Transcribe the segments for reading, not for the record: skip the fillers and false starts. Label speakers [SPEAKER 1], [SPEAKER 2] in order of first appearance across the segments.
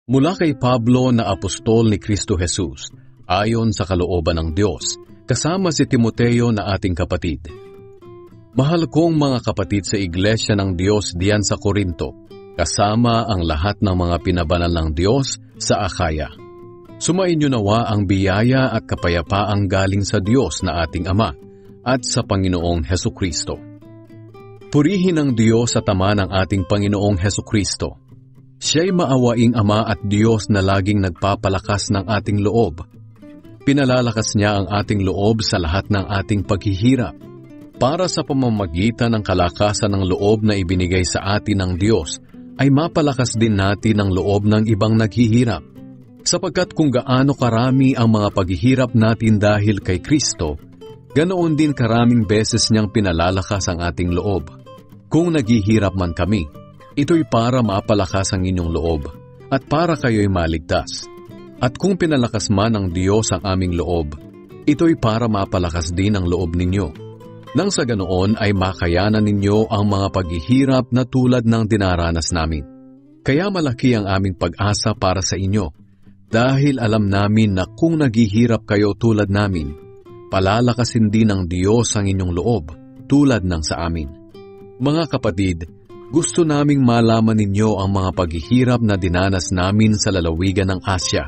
[SPEAKER 1] Mula kay Pablo na apostol ni Kristo Jesus, ayon sa kalooban ng Diyos, kasama si Timoteo na ating kapatid. Mahal kong mga kapatid sa Iglesia ng Diyos diyan sa Korinto, kasama ang lahat ng mga pinabanal ng Diyos sa Akaya. Sumainyo nawa ang biyaya at kapayapaang galing sa Diyos na ating Ama at sa Panginoong Hesukristo. Purihin ang Diyos at Ama ng ating Panginoong Hesukristo. Siya'y maawaing Ama at Diyos na laging nagpapalakas ng ating loob. Pinalalakas niya ang ating loob sa lahat ng ating paghihirap, para sa pamamagitan ng kalakasan ng loob na ibinigay sa atin ng Diyos, ay mapalakas din natin ang loob ng ibang naghihirap. Sapagkat kung gaano karami ang mga paghihirap natin dahil kay Kristo, ganoon din karaming beses niyang pinalalakas ang ating loob. Kung naghihirap man kami, ito'y para mapalakas ang inyong loob at para kayo'y maligtas. At kung pinalakas man ng Diyos ang aming loob, ito'y para mapalakas din ang loob ninyo. Nang sa ganoon ay makayanan ninyo ang mga paghihirap na tulad ng dinaranas namin. Kaya malaki ang aming pag-asa para sa inyo, dahil alam namin na kung naghihirap kayo tulad namin, palalakasin din ng Diyos ang inyong loob tulad ng sa amin. Mga kapatid, gusto naming malaman ninyo ang mga paghihirap na dinanas namin sa lalawigan ng Asya.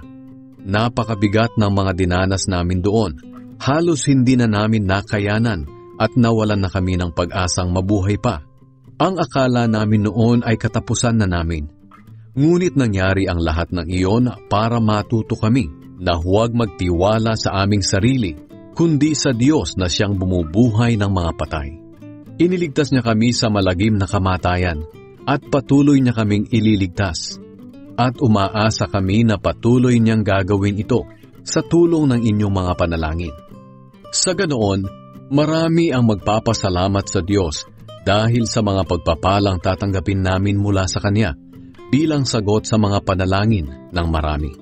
[SPEAKER 1] Napakabigat ng mga dinanas namin doon. Halos hindi na namin nakayanan at nawalan na kami ng pag-asang mabuhay pa. Ang akala namin noon ay katapusan na namin. Ngunit nangyari ang lahat ng iyon para matuto kami na huwag magtiwala sa aming sarili, kundi sa Diyos na siyang bumubuhay ng mga patay. Iniligtas niya kami sa malagim na kamatayan at patuloy niya kaming ililigtas. At umaasa kami na patuloy niyang gagawin ito sa tulong ng inyong mga panalangin. Sa ganoon, marami ang magpapasalamat sa Diyos dahil sa mga pagpapalang tatanggapin namin mula sa Kanya bilang sagot sa mga panalangin ng marami.